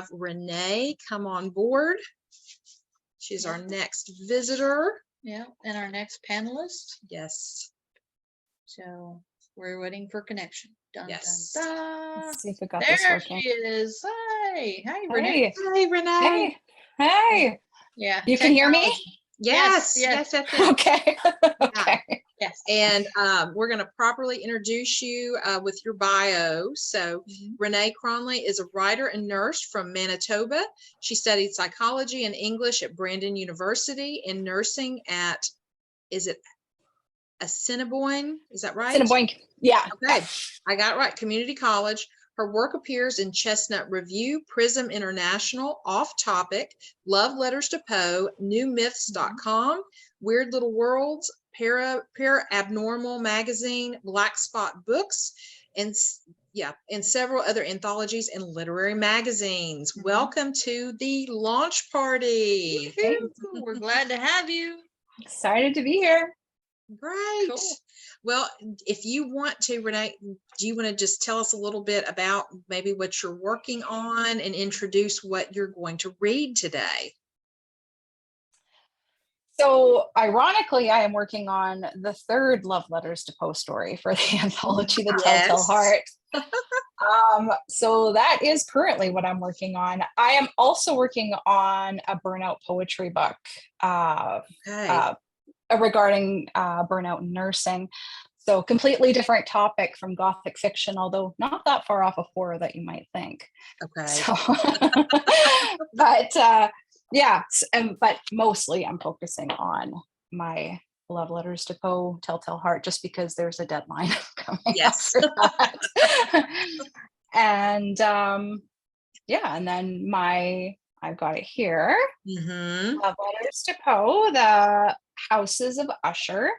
have Renee come on board. She's our next visitor. Yeah, and our next panelist. Yes. So we're waiting for connection. Dun, Yes. dun, dun. Let's see if we got There this working. she is. Hi. Hi, Renee. Hey, Renee. Hey. Hey. Yeah. You can hear me? technology. Yes. Yes, Yes. Yes. Okay. Okay. Yes. And we're going to properly introduce you with your bio. So Renee Cronley is a writer and nurse from Manitoba. She studied psychology and English at Brandon University and nursing at, is it Assiniboine? Is that right? Assiniboine. Yeah. Okay. I got it right. Community College. Her work appears in Chestnut Review, Prism International, Off Topic, Love Letters to Poe, NewMyths.com, Weird Little Worlds, Abnormal Magazine, Black Spot Books, and several other anthologies and literary magazines. Welcome to the launch party. We're glad to have you. Excited to be here. Great. Cool. Well, if you want to, Renee, do you want to just tell us a little bit about maybe what you're working on and introduce what you're going to read today? So ironically, I am working on the third Love Letters to Poe story for the anthology, The Telltale Heart. So that is currently what I'm working on. I am also working on a burnout poetry book regarding burnout in nursing. So completely different topic from Gothic fiction, although not that far off of horror that you might think. Okay. So, but mostly I'm focusing on my Love Letters to Poe, Telltale Heart, just because there's a deadline coming up for that. And and then I've got it here. Love Letters to Poe, The Houses of Usher.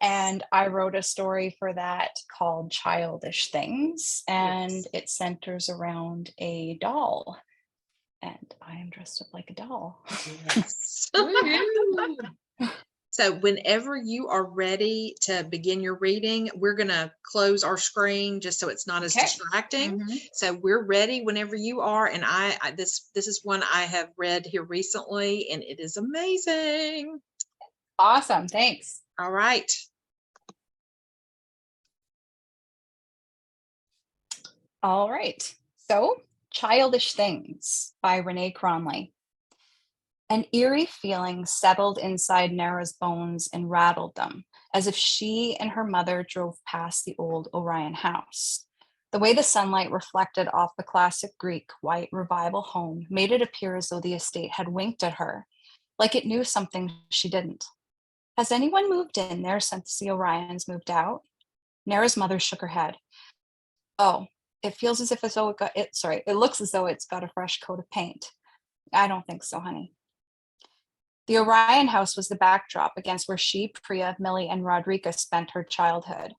And I wrote a story for that called Childish Things, and it centers around a doll. And I am dressed up like a doll. Yes. So whenever you are ready to begin your reading, we're going to close our screen just so it's not as distracting. So we're ready whenever you are. And this is one I have read here recently, and it is amazing. Awesome. Thanks. All right. All right. So, Childish Things by Renee Cronley. An eerie feeling settled inside Nara's bones and rattled them, as if she and her mother drove past the old Orion house. The way the sunlight reflected off the classic Greek white revival home made it appear as though the estate had winked at her, like it knew something she didn't. Has anyone moved in there since the Orions moved out? Nara's mother shook her head. Oh, it feels as if it looks as though it's got a fresh coat of paint. I don't think so, honey. The Orion house was the backdrop against where she, Priya, Millie, and Rodrika spent her childhood.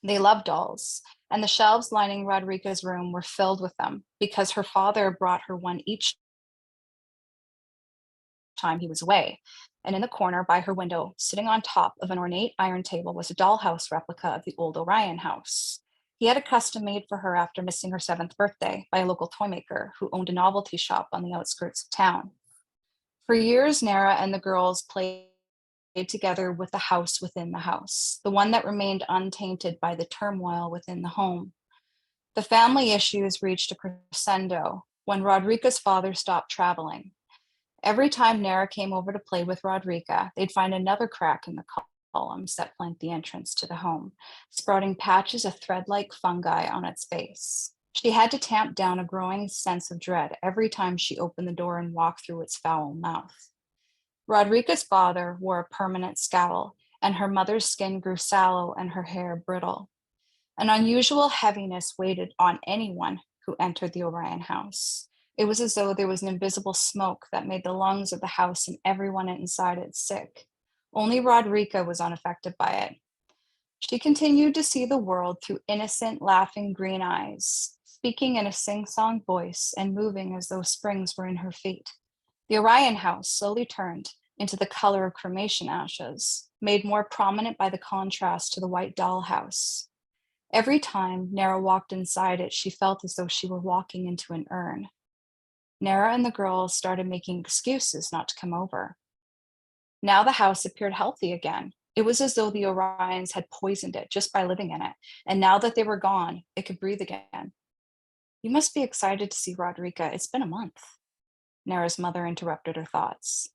They loved dolls, and the shelves lining Rodrika's room were filled with them because her father brought her one each time he was away. And in the corner by her window, sitting on top of an ornate iron table, was a dollhouse replica of the old Orion house. He had a custom made for her after missing her 7th birthday by a local toy maker who owned a novelty shop on the outskirts of town. For years, Nara and the girls played together with the house within the house, the one that remained untainted by the turmoil within the home. The family issues reached a crescendo when Rodrika's father stopped traveling. Every time Nara came over to play with Rodrika, they'd find another crack in the columns that flanked the entrance to the home, sprouting patches of thread-like fungi on its base. She had to tamp down a growing sense of dread every time she opened the door and walked through its foul mouth. Rodrika's father wore a permanent scowl, and her mother's skin grew sallow and her hair brittle. An unusual heaviness weighed on anyone who entered the Orion house. It was as though there was an invisible smoke that made the lungs of the house and everyone inside it sick. Only Rodrika was unaffected by it. She continued to see the world through innocent, laughing green eyes, speaking in a sing-song voice and moving as though springs were in her feet. The Orion house slowly turned into the color of cremation ashes, made more prominent by the contrast to the white doll house. Every time Nara walked inside it, she felt as though she were walking into an urn. Nara and the girls started making excuses not to come over. Now the house appeared healthy again. It was as though the Orions had poisoned it just by living in it, and now that they were gone, it could breathe again. You must be excited to see Rodrika. It's been a month. Nara's mother interrupted her thoughts.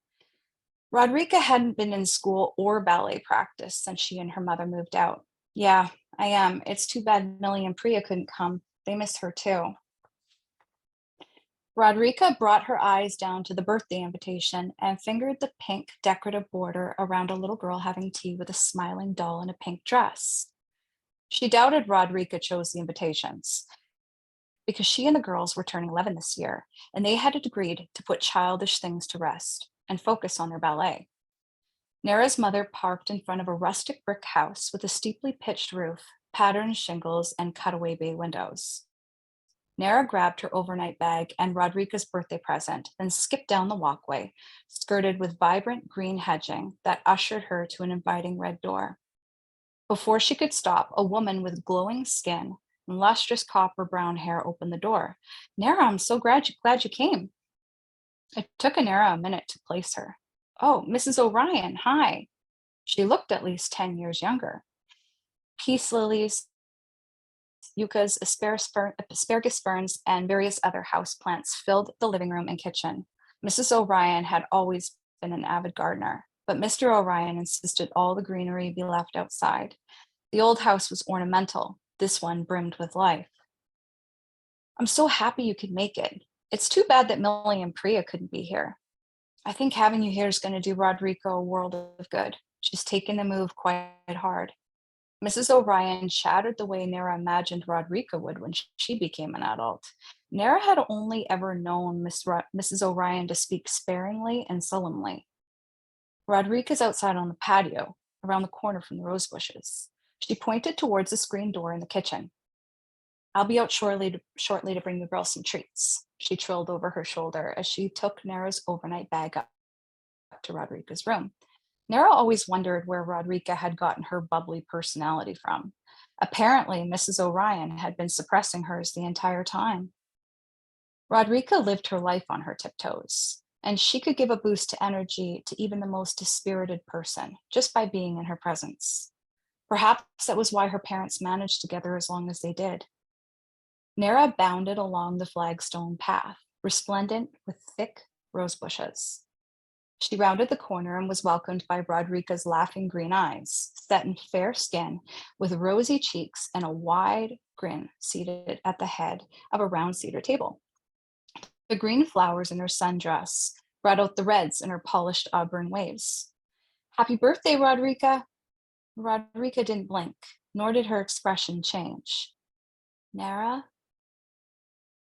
Rodrika hadn't been in school or ballet practice since she and her mother moved out. Yeah, I am. It's too bad Millie and Priya couldn't come. They miss her too. Rodrika brought her eyes down to the birthday invitation and fingered the pink decorative border around a little girl having tea with a smiling doll in a pink dress. She doubted Rodrika chose the invitations because she and the girls were turning 11 this year, and they had agreed to put childish things to rest and focus on their ballet. Nara's mother parked in front of a rustic brick house with a steeply pitched roof, patterned shingles, and cutaway bay windows. Nara grabbed her overnight bag and Rodrika's birthday present, then skipped down the walkway, skirted with vibrant green hedging that ushered her to an inviting red door. Before she could stop, a woman with glowing skin and lustrous copper brown hair opened the door. Nara, I'm so glad you came. It took Nara a minute to place her. Oh, Mrs. O'Ryan, hi. She looked at least 10 years younger. Peace lilies, yuccas, asparagus ferns, and various other houseplants filled the living room and kitchen. Mrs. O'Ryan had always been an avid gardener, but Mr. O'Ryan insisted all the greenery be left outside. The old house was ornamental. This one brimmed with life. I'm so happy you could make it. It's too bad that Millie and Priya couldn't be here. I think having you here is going to do Rodrika a world of good. She's taken the move quite hard. Mrs. O'Ryan chattered the way Nara imagined Rodrika would when she became an adult. Nara had only ever known Mrs. O'Ryan to speak sparingly and solemnly. Rodrika's outside on the patio, around the corner from the rose bushes. She pointed towards the screen door in the kitchen. I'll be out shortly to bring the girls some treats, she trilled over her shoulder as she took Nara's overnight bag up to Rodrika's room. Nara always wondered where Rodrika had gotten her bubbly personality from. Apparently, Mrs. O'Ryan had been suppressing hers the entire time. Rodrika lived her life on her tiptoes, and she could give a boost to energy to even the most dispirited person just by being in her presence. Perhaps that was why her parents managed together as long as they did. Nara bounded along the flagstone path, resplendent with thick rose bushes. She rounded the corner and was welcomed by Rodrika's laughing green eyes, set in fair skin, with rosy cheeks and a wide grin, seated at the head of a round cedar table. The green flowers in her sundress brought out the reds in her polished auburn waves. Happy birthday, Rodrika! Rodrika didn't blink, nor did her expression change. Nara?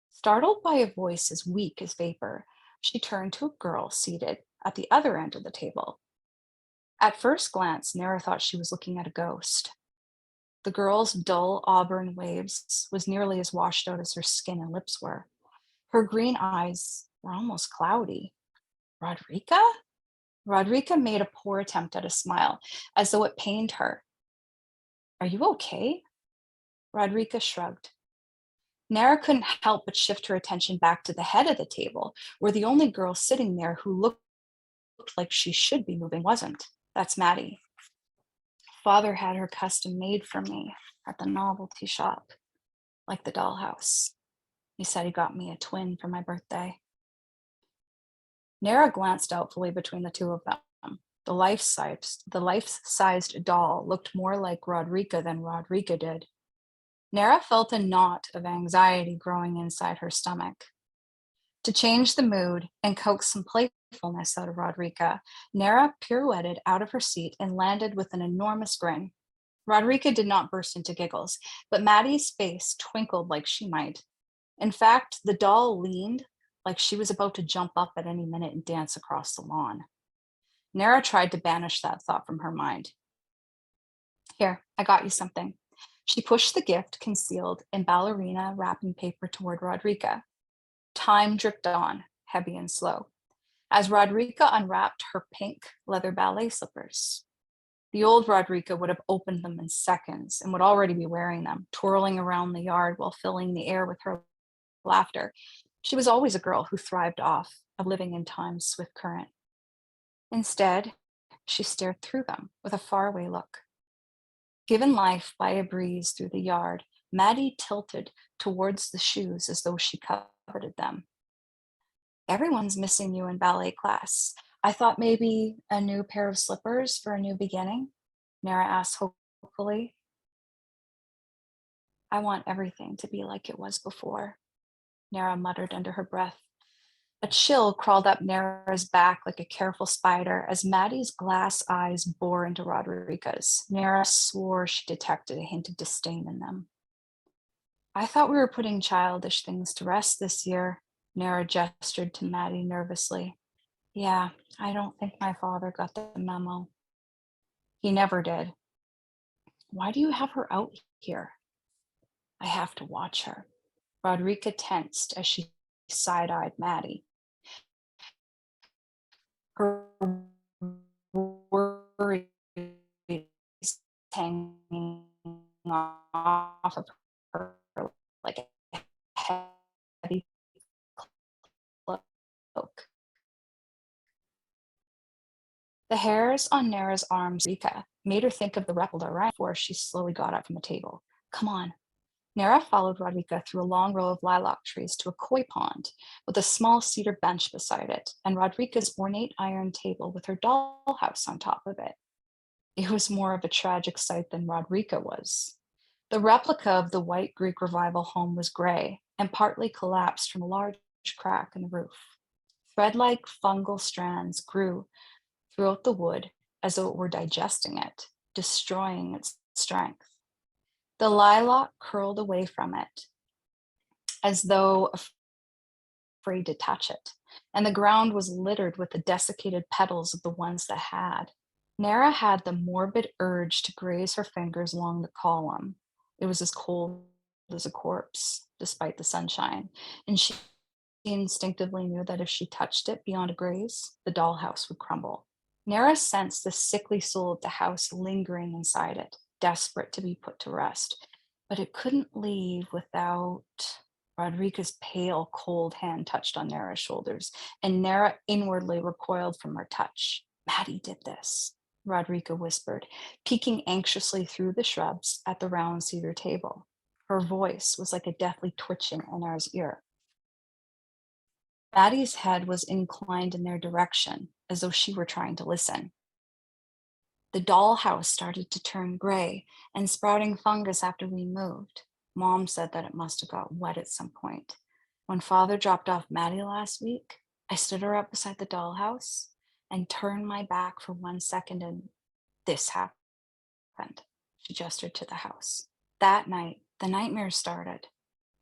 Startled by a voice as weak as vapor, she turned to a girl seated at the other end of the table. At first glance, Nara thought she was looking at a ghost. The girl's dull auburn waves was nearly as washed out as her skin and lips were. Her green eyes were almost cloudy. Rodrika? Rodrika made a poor attempt at a smile, as though it pained her. Are you okay? Rodrika shrugged. Nara couldn't help but shift her attention back to the head of the table, where the only girl sitting there who looked like she should be moving wasn't. That's Maddie. Father had her custom made for me at the novelty shop, like the dollhouse. He said he got me a twin for my birthday. Nara glanced doubtfully between the two of them. The life-sized doll looked more like Rodrika than Rodrika did. Nara felt a knot of anxiety growing inside her stomach. To change the mood and coax some playfulness out of Rodrika, Nara pirouetted out of her seat and landed with an enormous grin. Rodrika did not burst into giggles, but Maddie's face twinkled like she might. In fact, the doll leaned like she was about to jump up at any minute and dance across the lawn. Nara tried to banish that thought from her mind. Here, I got you something. She pushed the gift concealed in ballerina wrapping paper toward Rodrika. Time dripped on, heavy and slow, as Rodrika unwrapped her pink leather ballet slippers. The old Rodrika would have opened them in seconds and would already be wearing them, twirling around the yard while filling the air with her laughter. She was always a girl who thrived off of living in time's swift current. Instead, she stared through them with a faraway look. Given life by a breeze through the yard, Maddie tilted towards the shoes as though she coveted them. Everyone's missing you in ballet class. I thought maybe a new pair of slippers for a new beginning, Nara asked hopefully. I want everything to be like it was before, Nara muttered under her breath. A chill crawled up Nara's back like a careful spider as Maddie's glass eyes bore into Roderica's. Nara swore she detected a hint of disdain in them. I thought we were putting childish things to rest this year, Nara gestured to Maddie nervously. Yeah, I don't think my father got the memo. He never did. Why do you have her out here? I have to watch her. Roderica tensed as she side-eyed Maddie. Her worries hanging off of her like a heavy cloak. The hairs on Nara's arms, Rika, made her think of the replica right before she slowly got up from the table. Come on. Nara followed Roderica through a long row of lilac trees to a koi pond with a small cedar bench beside it and Roderica's ornate iron table with her dollhouse on top of it. It was more of a tragic sight than Roderica was. The replica of the white Greek revival home was gray and partly collapsed from a large crack in the roof. Thread-like fungal strands grew throughout the wood as though it were digesting it, destroying its strength. The lilac curled away from it as though afraid to touch it, and the ground was littered with the desiccated petals of the ones that had. Nara had the morbid urge to graze her fingers along the column. It was as cold as a corpse, despite the sunshine, and she instinctively knew that if she touched it beyond a graze, the dollhouse would crumble. Nara sensed the sickly soul of the house lingering inside it, desperate to be put to rest, but it couldn't leave without. Roderica's pale, cold hand touched on Nara's shoulders, and Nara inwardly recoiled from her touch. Maddie did this, Roderica whispered, peeking anxiously through the shrubs at the round cedar table. Her voice was like a deathly twitching in Nara's ear. Maddie's head was inclined in their direction, as though she were trying to listen. The dollhouse started to turn gray and sprouting fungus after we moved. Mom said that it must have got wet at some point. When Father dropped off Maddie last week, I stood her up beside the dollhouse and turned my back for 1 second and this happened. She gestured to the house. That night, the nightmares started.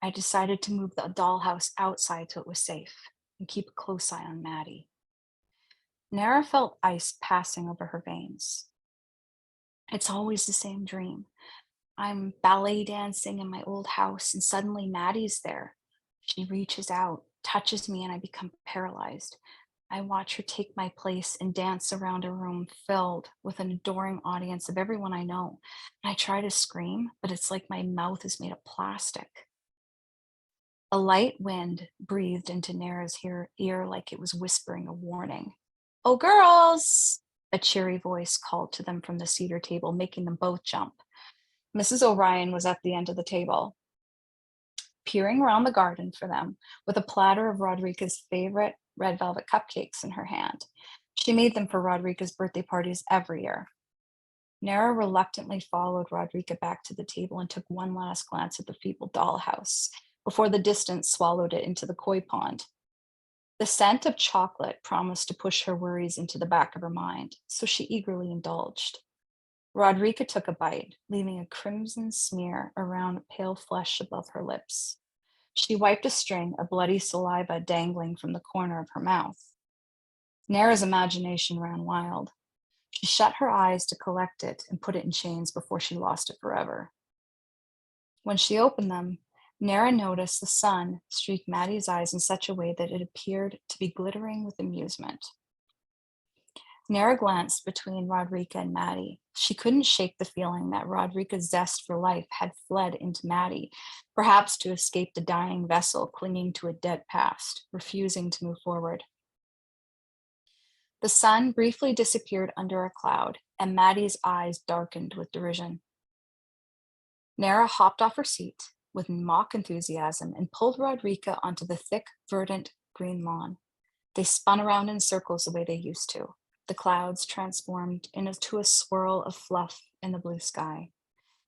I decided to move the dollhouse outside so it was safe and keep a close eye on Maddie. Nara felt ice passing over her veins. It's always the same dream. I'm ballet dancing in my old house, and suddenly Maddie's there. She reaches out, touches me, and I become paralyzed. I watch her take my place and dance around a room filled with an adoring audience of everyone I know. And I try to scream, but it's like my mouth is made of plastic. A light wind breathed into Nara's ear like it was whispering a warning. Oh, girls! A cheery voice called to them from the cedar table, making them both jump. Mrs. O'Ryan was at the end of the table, peering around the garden for them with a platter of Roderica's favorite red velvet cupcakes in her hand. She made them for Roderica's birthday parties every year. Nara reluctantly followed Roderica back to the table and took one last glance at the feeble dollhouse before the distance swallowed it into the koi pond. The scent of chocolate promised to push her worries into the back of her mind, so she eagerly indulged. Roderica took a bite, leaving a crimson smear around pale flesh above her lips. She wiped a string of bloody saliva dangling from the corner of her mouth. Nara's imagination ran wild. She shut her eyes to collect it and put it in chains before she lost it forever. When she opened them, Nara noticed the sun streak Maddie's eyes in such a way that it appeared to be glittering with amusement. Nara glanced between Rodrika and Maddie. She couldn't shake the feeling that Rodrika's zest for life had fled into Maddie, perhaps to escape the dying vessel clinging to a dead past, refusing to move forward. The sun briefly disappeared under a cloud, and Maddie's eyes darkened with derision. Nara hopped off her seat with mock enthusiasm and pulled Rodrika onto the thick, verdant green lawn. They spun around in circles the way they used to. The clouds transformed into a swirl of fluff in the blue sky.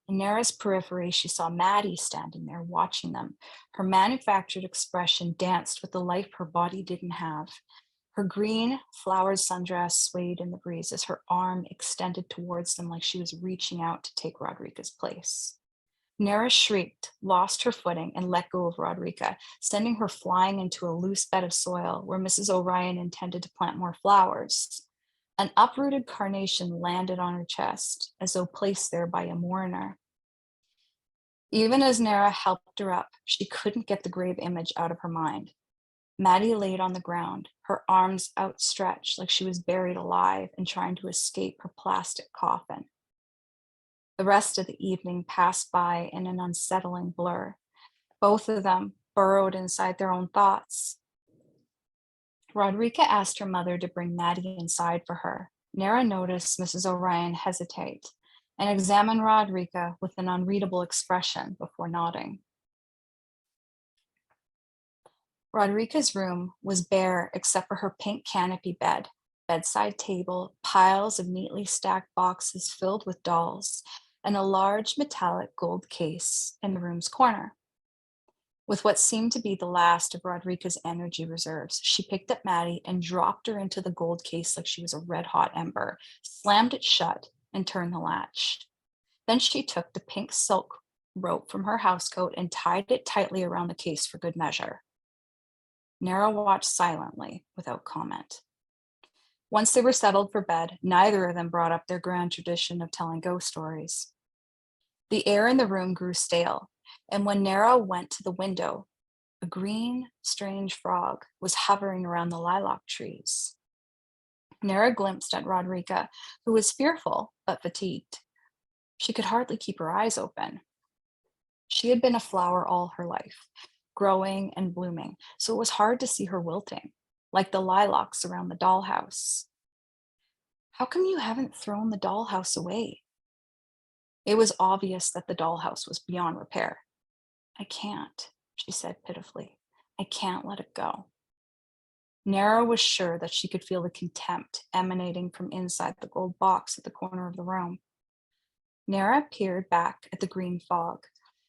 In Nara's periphery, she saw Maddie standing there watching them. Her manufactured expression danced with the life her body didn't have. Her green flowered sundress swayed in the breeze as her arm extended towards them like she was reaching out to take Rodrika's place. Nara shrieked, lost her footing, and let go of Rodrika, sending her flying into a loose bed of soil where Mrs. O'Ryan intended to plant more flowers. An uprooted carnation landed on her chest, as though placed there by a mourner. Even as Nara helped her up, she couldn't get the grave image out of her mind. Maddie laid on the ground, her arms outstretched like she was buried alive and trying to escape her plastic coffin. The rest of the evening passed by in an unsettling blur. Both of them burrowed inside their own thoughts. Rodrika asked her mother to bring Maddie inside for her. Nara noticed Mrs. O'Ryan hesitate and examined Rodrika with an unreadable expression before nodding. Rodrika's room was bare except for her pink canopy bed, bedside table, piles of neatly stacked boxes filled with dolls, and a large metallic gold case in the room's corner. With what seemed to be the last of Rodrika's energy reserves, she picked up Maddie and dropped her into the gold case like she was a red-hot ember, slammed it shut, and turned the latch. Then she took the pink silk rope from her housecoat and tied it tightly around the case for good measure. Nara watched silently, without comment. Once they were settled for bed, neither of them brought up their grand tradition of telling ghost stories. The air in the room grew stale, and when Nara went to the window, a green, strange frog was hovering around the lilac trees. Nara glimpsed at Rodrika, who was fearful but fatigued. She could hardly keep her eyes open. She had been a flower all her life, growing and blooming, so it was hard to see her wilting, like the lilacs around the dollhouse. How come you haven't thrown the dollhouse away? It was obvious that the dollhouse was beyond repair. I can't, she said pitifully. I can't let it go. Nara was sure that she could feel the contempt emanating from inside the gold box at the corner of the room. Nara peered back at the green fog.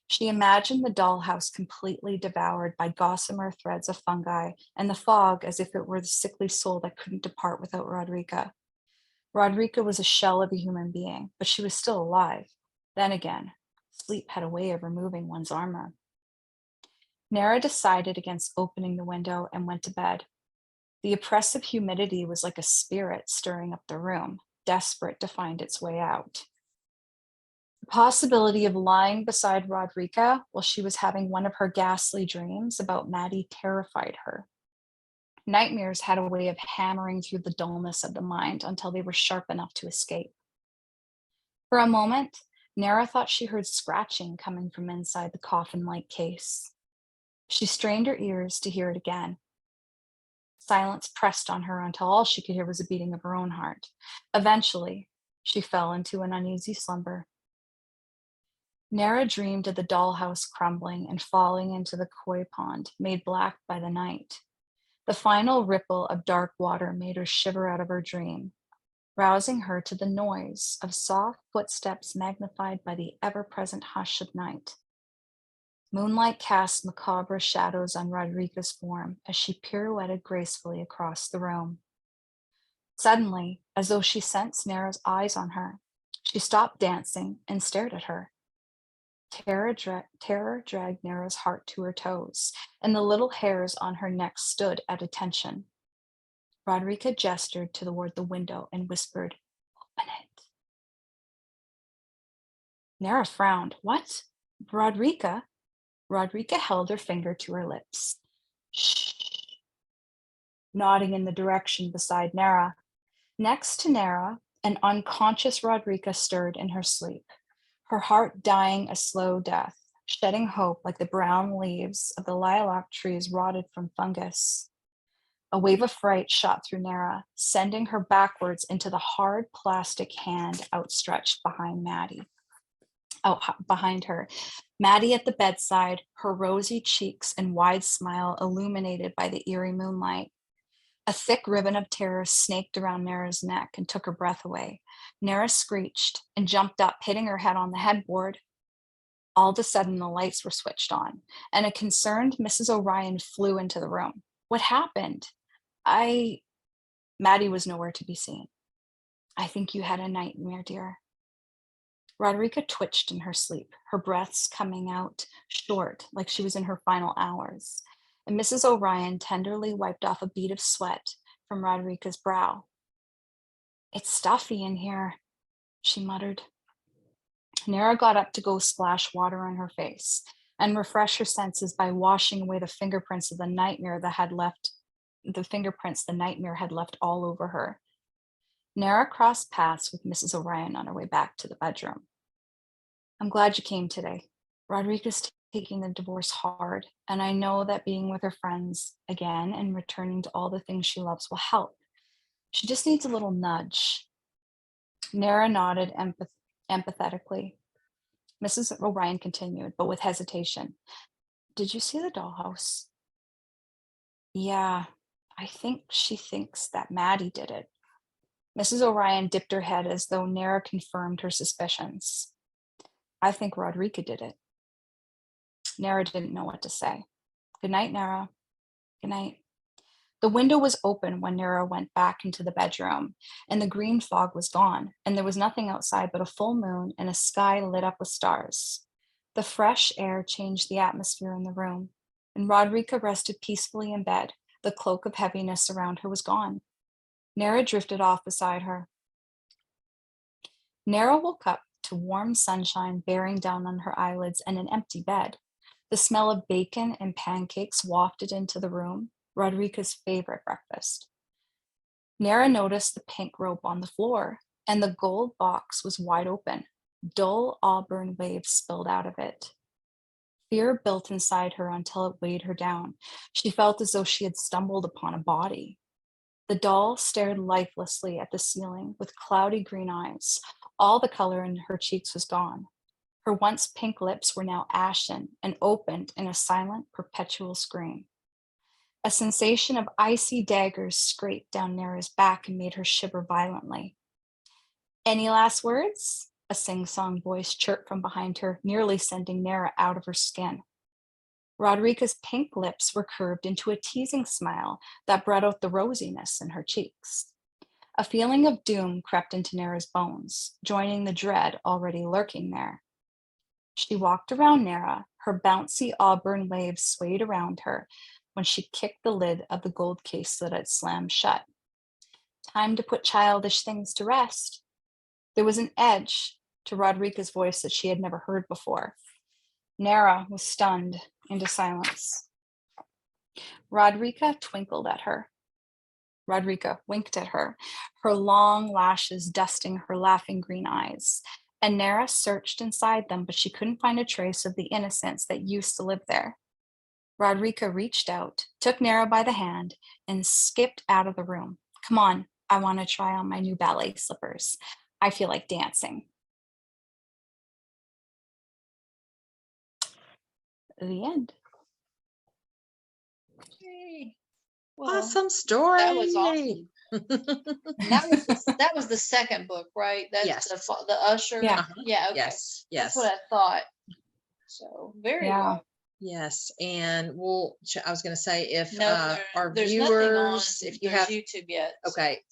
She imagined the dollhouse completely devoured by gossamer threads of fungi, and the fog as if it were the sickly soul that couldn't depart without Rodrika. Rodrika was a shell of a human being, but she was still alive. Then again, sleep had a way of removing one's armor. Nara decided against opening the window and went to bed. The oppressive humidity was like a spirit stirring up the room, desperate to find its way out. The possibility of lying beside Rodrika while she was having one of her ghastly dreams about Maddie terrified her. Nightmares had a way of hammering through the dullness of the mind until they were sharp enough to escape. For a moment, Nara thought she heard scratching coming from inside the coffin-like case. She strained her ears to hear it again. Silence pressed on her until all she could hear was the beating of her own heart. Eventually, she fell into an uneasy slumber. Nara dreamed of the dollhouse crumbling and falling into the koi pond, made black by the night. The final ripple of dark water made her shiver out of her dream, rousing her to the noise of soft footsteps magnified by the ever-present hush of night. Moonlight cast macabre shadows on Rodrika's form as she pirouetted gracefully across the room. Suddenly, as though she sensed Nara's eyes on her, she stopped dancing and stared at her. Terror dragged Nara's heart to her toes, and the little hairs on her neck stood at attention. Rodrika gestured toward the window and whispered, "Open it." Nara frowned. "What? Rodrika?" Rodrika held her finger to her lips. "Shh," nodding in the direction beside Nara. Next to Nara, an unconscious Rodrika stirred in her sleep, her heart dying a slow death, shedding hope like the brown leaves of the lilac trees rotted from fungus. A wave of fright shot through Nara, sending her backwards into the hard plastic hand outstretched behind behind her. Maddie at the bedside, her rosy cheeks and wide smile illuminated by the eerie moonlight. A thick ribbon of terror snaked around Nara's neck and took her breath away. Nara screeched and jumped up, hitting her head on the headboard. All of a sudden, the lights were switched on, and a concerned Mrs. O'Ryan flew into the room. What happened? Maddie was nowhere to be seen. I think you had a nightmare, dear. Rodrika twitched in her sleep, her breaths coming out short, like she was in her final hours. And Mrs. O'Ryan tenderly wiped off a bead of sweat from Rodrika's brow. It's stuffy in here, she muttered. Nara got up to go splash water on her face and refresh her senses by washing away the fingerprints of the nightmare had left all over her. Nara crossed paths with Mrs. O'Ryan on her way back to the bedroom. I'm glad you came today. Rodrika's taking the divorce hard, and I know that being with her friends again and returning to all the things she loves will help. She just needs a little nudge. Nara nodded empathetically. Mrs. O'Ryan continued, but with hesitation. Did you see the dollhouse? Yeah, I think she thinks that Maddie did it. Mrs. O'Ryan dipped her head as though Nara confirmed her suspicions. I think Rodrika did it. Nara didn't know what to say. Good night, Nara. Good night. The window was open when Nara went back into the bedroom, and the green fog was gone, and there was nothing outside but a full moon and a sky lit up with stars. The fresh air changed the atmosphere in the room, and Rodrika rested peacefully in bed. The cloak of heaviness around her was gone. Nara drifted off beside her. Nara woke up to warm sunshine bearing down on her eyelids and an empty bed. The smell of bacon and pancakes wafted into the room, Rodrika's favorite breakfast. Nara noticed the pink rope on the floor, and the gold box was wide open. Dull auburn waves spilled out of it. Fear built inside her until it weighed her down. She felt as though she had stumbled upon a body. The doll stared lifelessly at the ceiling with cloudy green eyes. All the color in her cheeks was gone. Her once pink lips were now ashen and opened in a silent, perpetual scream. A sensation of icy daggers scraped down Nara's back and made her shiver violently. Any last words? A sing-song voice chirped from behind her, nearly sending Nara out of her skin. Rodrika's pink lips were curved into a teasing smile that brought out the rosiness in her cheeks. A feeling of doom crept into Nara's bones, joining the dread already lurking there. She walked around Nara, her bouncy auburn waves swayed around her when she kicked the lid of the gold case that had slammed shut. Time to put childish things to rest. There was an edge to Rodrika's voice that she had never heard before. Nara was stunned into silence. Rodrika twinkled at her. Rodrika winked at her, her long lashes dusting her laughing green eyes. And Nara searched inside them, but she couldn't find a trace of the innocence that used to live there. Rodrika reached out, took Nara by the hand, and skipped out of the room. Come on, I want to try on my new ballet slippers. I feel like dancing. The end. Yay. Well, Awesome story. that was awesome. That was the second book, right? That's Yes. the Usher. Yeah. Uh-huh. Yeah. Okay. Yes. That's Yes. what I thought. So very well. Yes. And I was going to say, if No, our there's nothing on viewers, if you there's have, YouTube yet. okay,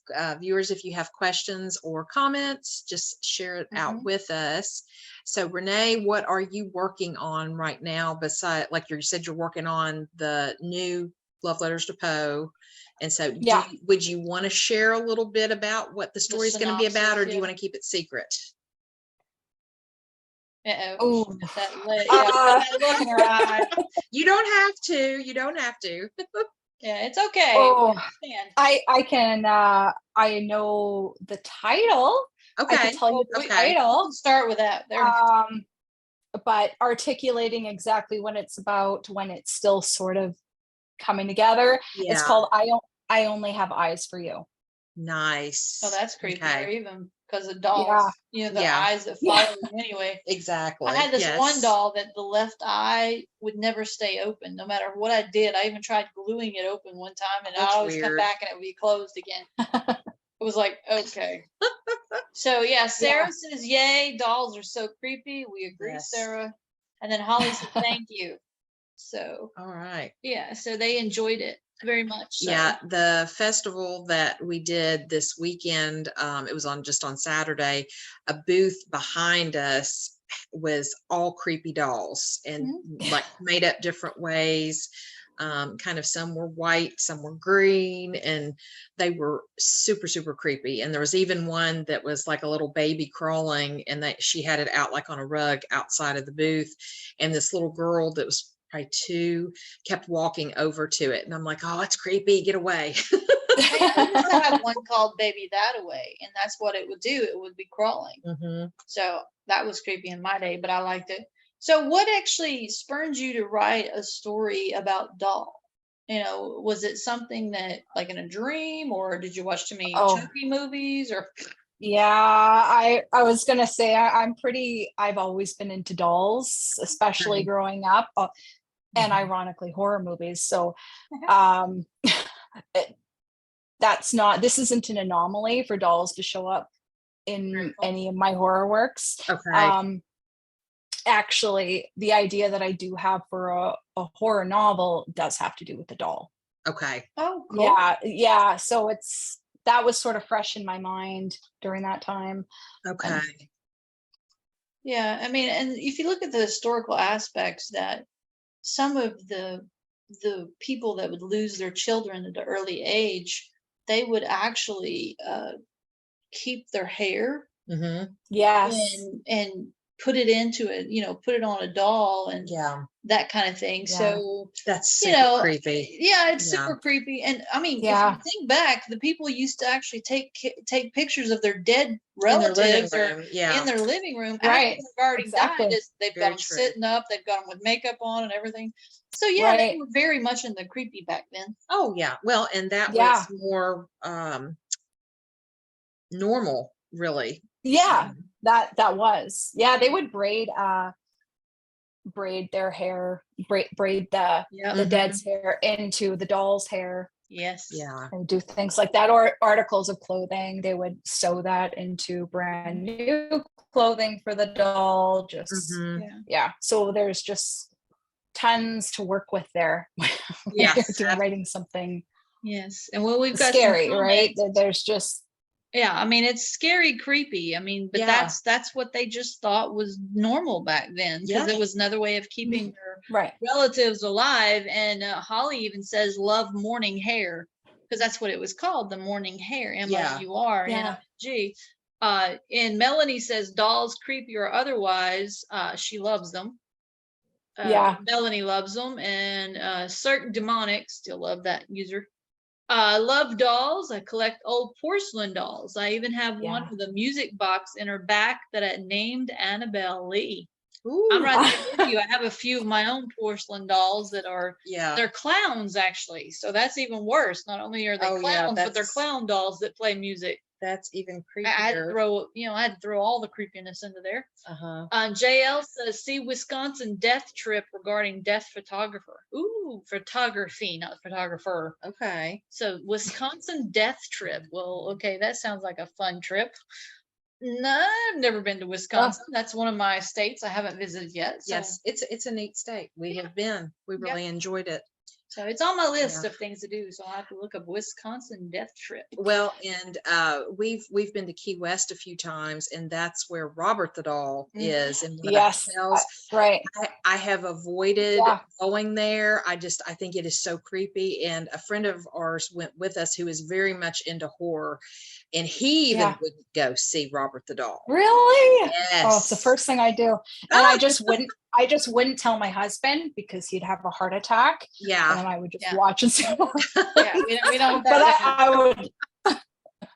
viewers, if you have questions or comments, just share it out with us. So Renee, what are you working on right now? Besides, like you said, you're working on the new Love Letters to Poe. And so would you want to share a little bit about what the story is going to be about, or do you want to keep it secret? Oh, That look in her eye. You don't have to. You don't have to. Yeah, it's okay. Oh, We understand. I can I know the title. I Okay. can tell you the We title. can start with that. There. But articulating exactly what it's about when it's still sort of coming together. It's Yeah. called I Only Have Eyes for You. Nice. Oh, that's creepy. Or Okay. even because of dolls, Yeah. you know, the Yeah. eyes that Yeah. follow you anyway. Exactly. I had this one Yes. doll that the left eye would never stay open, no matter what I did. I even tried gluing it open one time, and That's I'd always come weird. back and it would be closed again. It was like, okay. So yeah, Sarah says, "Yay, dolls are so creepy." We agree, Yes. Sarah. And then Holly said, "Thank you." So All right. yeah, so they enjoyed it very much. So. Yeah, the festival that we did this weekend, it was just on Saturday. A booth behind us was all creepy dolls and like made up different ways. Kind of some were white, some were green, and they were super, super creepy. And there was even one that was like a little baby crawling, and she had it out like on a rug outside of the booth. And this little girl that was probably 2 kept walking over to it, and I'm like, oh, it's creepy, get away. I used to have one called Baby That Away, and that's what it would do. It would be crawling. So that was creepy in my day, but I liked it. So what actually spurred you to write a story about doll? You know, was it something that like in a dream, or did you watch too many Chucky movies, or? Yeah, I was gonna say I've always been into dolls, especially growing up, and ironically horror movies. So this isn't an anomaly for dolls to show up in any of my horror works. Okay. Actually, the idea that I do have for a horror novel does have to do with the doll. Okay. Oh, cool. Yeah. So that was sort of fresh in my mind during that time. Okay. Yeah, I mean, and if you look at the historical aspects, that some of the people that would lose their children at an early age, they would actually keep their hair Yes. and put it into it, put it on a doll and that kind of thing. Yeah. So that's super creepy. Yeah, it's super creepy. And I mean, if you think back, the people used to actually take pictures of their dead relatives in their living room after they've already died. They've got them sitting up, they've got them with makeup on and everything. So yeah, they were very much in the creepy back then. Oh yeah. Well, and that was more normal, really. Yeah, that was. Yeah, they would braid their hair, braid the dead's hair into the doll's hair. Yes. Yeah. And do things like that, or articles of clothing. They would sew that into brand new clothing for the doll. Just yeah. So there's just tons to work with there. When you're writing something. Yes, and well, we've got scary, right? There's just. Yeah, I mean, it's scary, creepy. I mean, but that's what they just thought was normal back then, because it was another way of keeping their relatives alive. And Holly even says, "Love morning hair," because that's what it was called, the morning hair. MOURNING. And Melanie says, "Dolls, creepy or otherwise, she loves them." Melanie loves them, and certain demonic still love that user. Love dolls. I collect old porcelain dolls. I even have one with a music box in her back that I named Annabelle Lee. Ooh. I'm right there with you. I have a few of my own porcelain dolls that are they're clowns actually. So that's even worse. Not only are they clowns, but they're clown dolls that play music. That's even creepier. I had to throw all the creepiness into there. JL says, "See Wisconsin death trip regarding death photographer." Ooh, photography, not photographer. Okay. So Wisconsin death trip. Well, okay, that sounds like a fun trip. No, I've never been to Wisconsin. That's one of my states I haven't visited yet. So. Yes, it's a neat state. We have been. We really enjoyed it. So it's on my list of things to do. So I'll have to look up Wisconsin death trip. Well, and we've been to Key West a few times, and that's where Robert the doll is in one of the hotels. Right. I have avoided going there. I think it is so creepy. And a friend of ours went with us who is very much into horror, and he even wouldn't go see Robert the doll. Really? Yes. Oh, it's the first thing I do. And I just wouldn't I just wouldn't tell my husband because he'd have a heart attack. Yeah. And I would just watch and see. Yeah, we don't. But I would.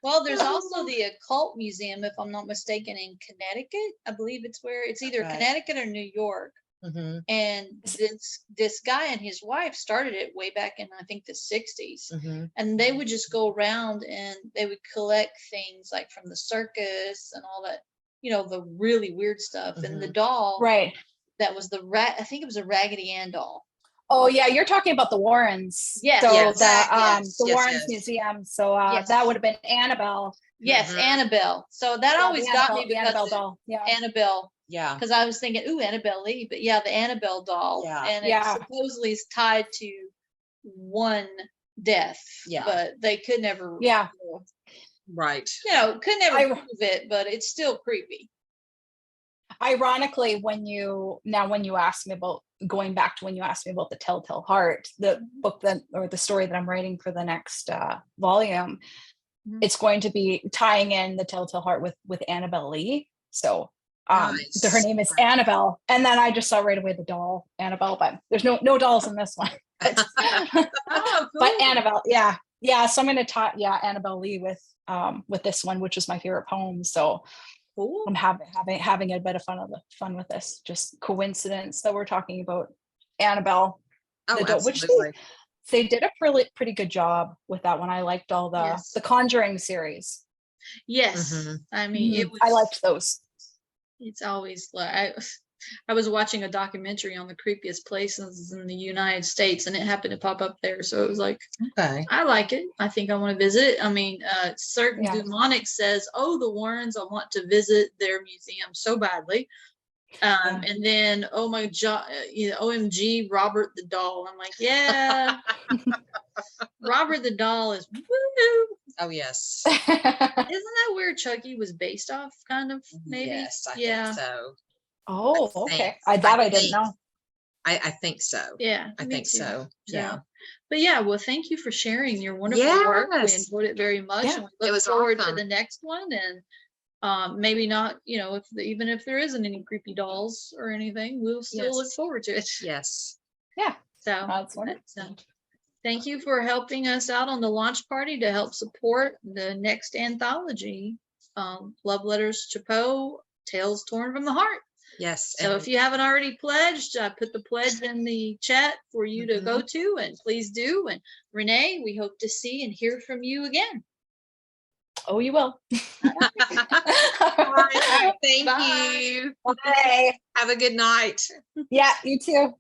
Well, there's also the Occult Museum, if I'm not mistaken, in Connecticut. I believe it's either Connecticut or New York. Mm-hmm. And this guy and his wife started it way back in, I think, the 60s. Mm-hmm. And they would just go around and they would collect things like from the circus and all that, the really weird stuff. Mm-hmm. And the doll, right, that was I think it was a Raggedy Ann doll. Oh yeah, you're talking about the Warrens. Yes. So yes. The Warrens Museum. So that would have been Annabelle. Yes, mm-hmm. Annabelle. So that always got me, because the Annabelle doll. Yeah. Annabelle. Yeah. Because I was thinking, ooh, Annabelle Lee, but yeah, the Annabelle doll. Yeah. And it supposedly is tied to one death. Yeah. But they could never. Yeah. Right. Could never prove it, but it's still creepy. Ironically, when you asked me about going back to when you asked me about the Telltale Heart, the book or the story that I'm writing for the next volume, it's going to be tying in the Telltale Heart with AnnabelleLee. So nice. Her name is Annabelle, and then I just saw right away the doll Annabelle, but there's no dolls in this one. But, cool. But Annabelle, yeah. So I'm going to tie Annabelle Lee with this one, which is my favorite poem. So. Cool. I'm having a bit of fun with this. Just coincidence that we're talking about Annabelle. Which they did a pretty good job with that one. I liked all the Conjuring series. Yes, mm-hmm. I mean I liked those. It's always like I was watching a documentary on the creepiest places in the United States, and it happened to pop up there. So it was like, okay, I like it. I think I want to visit it. I mean, certain demonic says, "Oh, the Warrens, I want to visit their museum so badly." And then, oh my God, OMG, Robert the Doll. I'm like, yeah, Robert the Doll is woo. Oh yes. Isn't that where Chucky was based off? Kind of, maybe. Yes, I think so. Oh, okay. I didn't know. I think so. Yeah, I think so. Yeah. But well, thank you for sharing your wonderful work. We enjoyed it very much. Yeah, and we look forward awesome. to the next one. And maybe not, even if there isn't any creepy dolls or anything, we'll still look forward to it. Yes. Yeah. So that's wonderful. Thank you for helping us out on the launch party to help support the next anthology, Love Letters to Poe, Tales Torn from the Heart. Yes. So if you haven't already pledged, I put the pledge in the chat for you to go to, and please do. And Renee, we hope to see and hear from you again. Oh, you will. All right. Thank you. Bye. Have a good night. Yeah, you too.